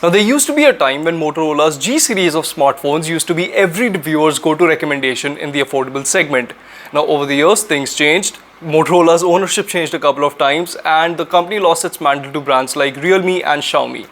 Now there used to be a time when Motorola's G series of smartphones used to be every reviewer's go-to recommendation in the affordable segment. Now over the years things changed. Motorola's ownership changed a couple of times and the company lost its mantle to brands like Realme and Xiaomi.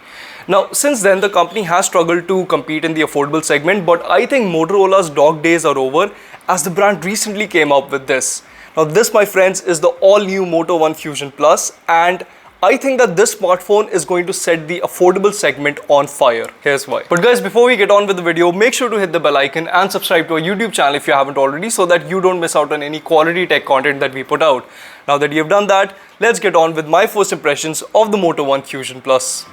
Now since then the company has struggled to compete in the affordable segment, but I think Motorola's dog days are over as the brand recently came up with this. Now this, my friends, is the all-new Moto One Fusion Plus, and I think that this smartphone is going to set the affordable segment on fire. Here's why. But guys, before we get on with the video, make sure to hit the bell icon and subscribe to our YouTube channel if you haven't already, so that you don't miss out on any quality tech content that we put out. Now that you've done that, let's get on with my first impressions of the Moto One Fusion Plus.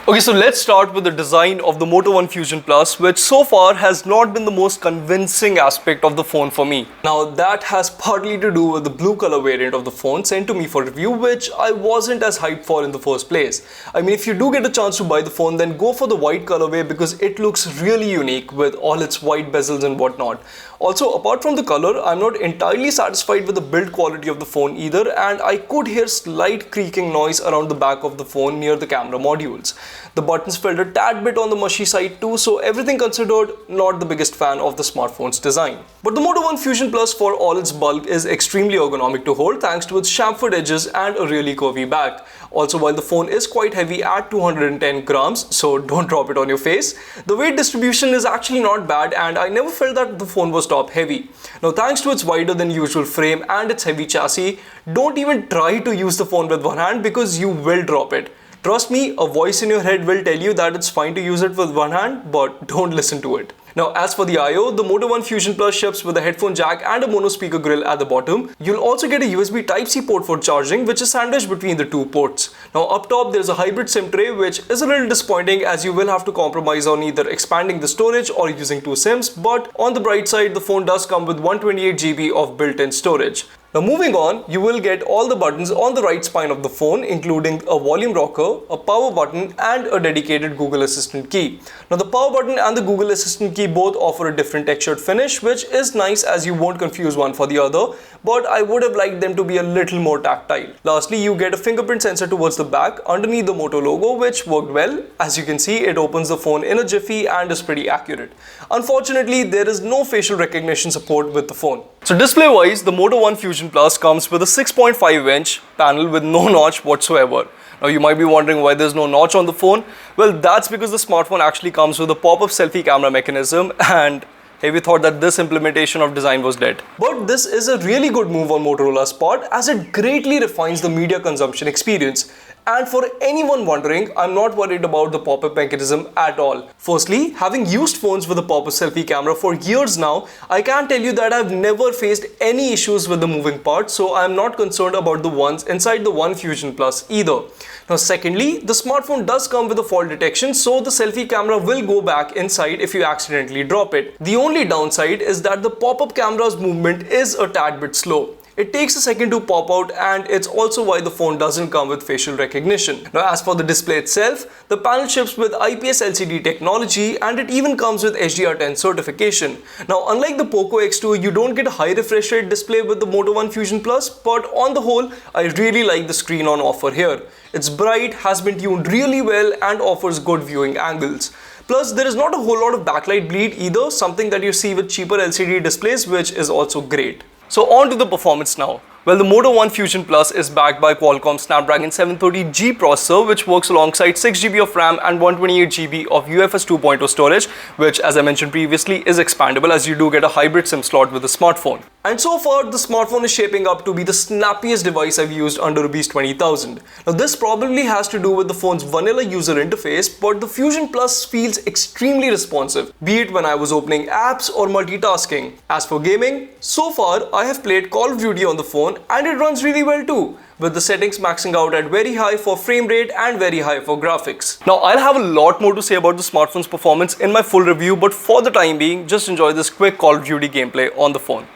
Okay, so let's start with the design of the Moto One Fusion Plus, which so far has not been the most convincing aspect of the phone for me. Now that has partly to do with the blue color variant of the phone sent to me for review, which I wasn't as hyped for in the first place. I mean, if you do get a chance to buy the phone, then go for the white colorway because it looks really unique with all its white bezels and whatnot. Also, apart from the color, I'm not entirely satisfied with the build quality of the phone either, and I could hear slight creaking noise around the back of the phone near the camera modules. The buttons felt a tad bit on the mushy side too, so everything considered, not the biggest fan of the smartphone's design. But the Moto One Fusion Plus, for all its bulk, is extremely ergonomic to hold thanks to its chamfered edges and a really curvy back. Also, while the phone is quite heavy at 210 grams, so don't drop it on your face, the weight distribution is actually not bad, and I never felt that the phone was top heavy. Now thanks to its wider than usual frame and its heavy chassis, don't even try to use the phone with one hand because you will drop it. Trust me, a voice in your head will tell you that it's fine to use it with one hand, but don't listen to it. Now as for the I/O, the Moto One Fusion Plus ships with a headphone jack and a mono speaker grill at the bottom. You'll also get a USB Type-C port for charging, which is sandwiched between the two ports. Now up top there's a hybrid SIM tray, which is a little disappointing as you will have to compromise on either expanding the storage or using two SIMs, but on the bright side the phone does come with 128 GB of built-in storage. Now moving on, you will get all the buttons on the right spine of the phone, including a volume rocker, a power button and a dedicated Google Assistant key. Now the power button and the Google Assistant key both offer a different textured finish, which is nice as you won't confuse one for the other, but I would have liked them to be a little more tactile. Lastly, you get a fingerprint sensor towards the back underneath the Moto logo, which worked well. As you can see, it opens the phone in a jiffy and is pretty accurate. Unfortunately, there is no facial recognition support with the phone. So display wise, the Moto One Fusion Plus comes with a 6.5-inch panel with no notch whatsoever. Now you might be wondering why there's no notch on the phone. Well, that's because the smartphone actually comes with a pop-up selfie camera mechanism, and have you thought that this implementation of design was dead? But this is a really good move on Motorola's part as it greatly refines the media consumption experience. And for anyone wondering, I'm not worried about the pop-up mechanism at all. Firstly, having used phones with a pop-up selfie camera for years now, I can tell you that I've never faced any issues with the moving parts, so I'm not concerned about the ones inside the One Fusion Plus either. Now secondly, the smartphone does come with a fall detection, so the selfie camera will go back inside if you accidentally drop it. The only downside is that the pop-up camera's movement is a tad bit slow. It takes a second to pop out, and it's also why the phone doesn't come with facial recognition. Now as for the display itself, the panel ships with IPS LCD technology and it even comes with HDR10 certification. Now unlike the Poco X2, you don't get a high refresh rate display with the Moto One Fusion Plus, but on the whole, I really like the screen on offer here. It's bright, has been tuned really well and offers good viewing angles. Plus, there is not a whole lot of backlight bleed either, something that you see with cheaper LCD displays, which is also great. So on to the performance now. Well, the Moto One Fusion Plus is backed by Qualcomm Snapdragon 730G processor, which works alongside 6GB of RAM and 128GB of UFS 2.0 storage, which, as I mentioned previously, is expandable as you do get a hybrid SIM slot with the smartphone. And so far, the smartphone is shaping up to be the snappiest device I've used under Rs 20,000. Now, this probably has to do with the phone's vanilla user interface, but the Fusion Plus feels extremely responsive, be it when I was opening apps or multitasking. As for gaming, so far, I have played Call of Duty on the phone phone, and it runs really well too, with the settings maxing out at very high for frame rate and very high for graphics. Now, I'll have a lot more to say about the smartphone's performance in my full review, but for the time being, just enjoy this quick Call of Duty gameplay on the phone.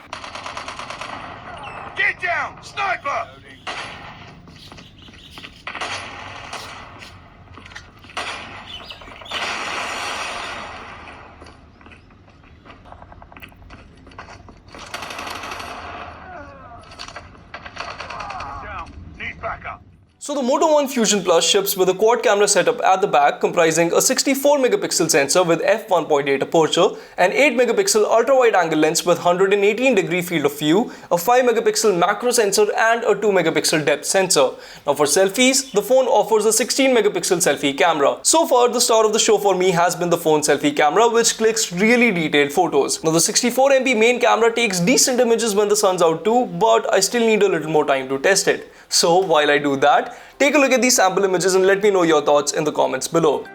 Get down! Sniper! Down. Need backup. So the Moto One Fusion Plus ships with a quad camera setup at the back comprising a 64 megapixel sensor with f1.8 aperture, an 8 megapixel ultra wide angle lens with 118 degree field of view, a 5 megapixel macro sensor and a 2 megapixel depth sensor. Now for selfies, the phone offers a 16 megapixel selfie camera. So far, the star of the show for me has been the phone selfie camera, which clicks really detailed photos. Now the 64 MP main camera takes decent images when the sun's out too, but I still need a little more time to test it. So while I do that, take a look at these sample images and let me know your thoughts in the comments below.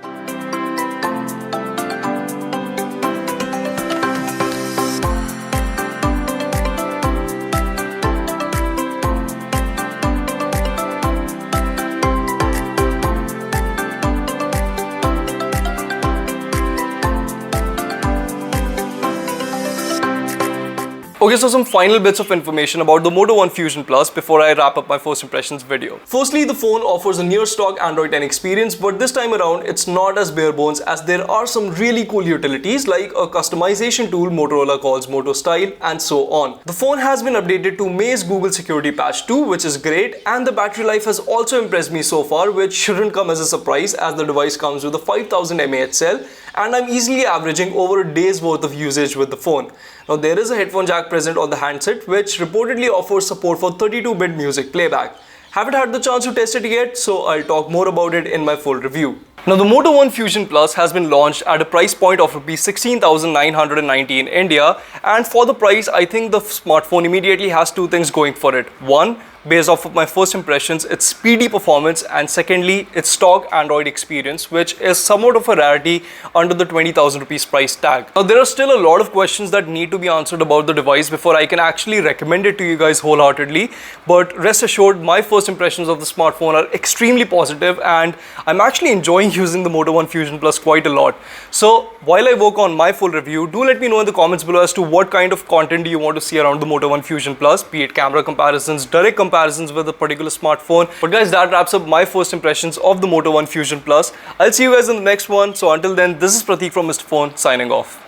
Okay, so some final bits of information about the Moto One Fusion Plus before I wrap up my first impressions video. Firstly, the phone offers a near stock Android 10 experience, but this time around it's not as bare bones, as there are some really cool utilities like a customization tool Motorola calls Moto Style and so on. The phone has been updated to May's Google Security Patch 2, which is great, and the battery life has also impressed me so far, which shouldn't come as a surprise as the device comes with a 5000 mAh cell, and I'm easily averaging over a day's worth of usage with the phone. Now there is a headphone jack present on the handset, which reportedly offers support for 32-bit music playback. Haven't had the chance to test it yet, so I'll talk more about it in my full review. Now the Moto One Fusion Plus has been launched at a price point of Rs 16,990 in India, and for the price I think the smartphone immediately has two things going for it. One, based off of my first impressions, its speedy performance, and secondly, its stock Android experience, which is somewhat of a rarity under the 20,000 rupees price tag. Now there are still a lot of questions that need to be answered about the device before I can actually recommend it to you guys wholeheartedly, but rest assured my first impressions of the smartphone are extremely positive and I'm actually enjoying using the Moto One Fusion Plus quite a lot. So while I work on my full review, do let me know in the comments below as to what kind of content do you want to see around the Moto One Fusion Plus, be it camera comparisons, direct comparisons with a particular smartphone. But guys, that wraps up my first impressions of the Moto One Fusion Plus. I'll see you guys in the next one. So until then, this is Prateek from Mr. Phone signing off.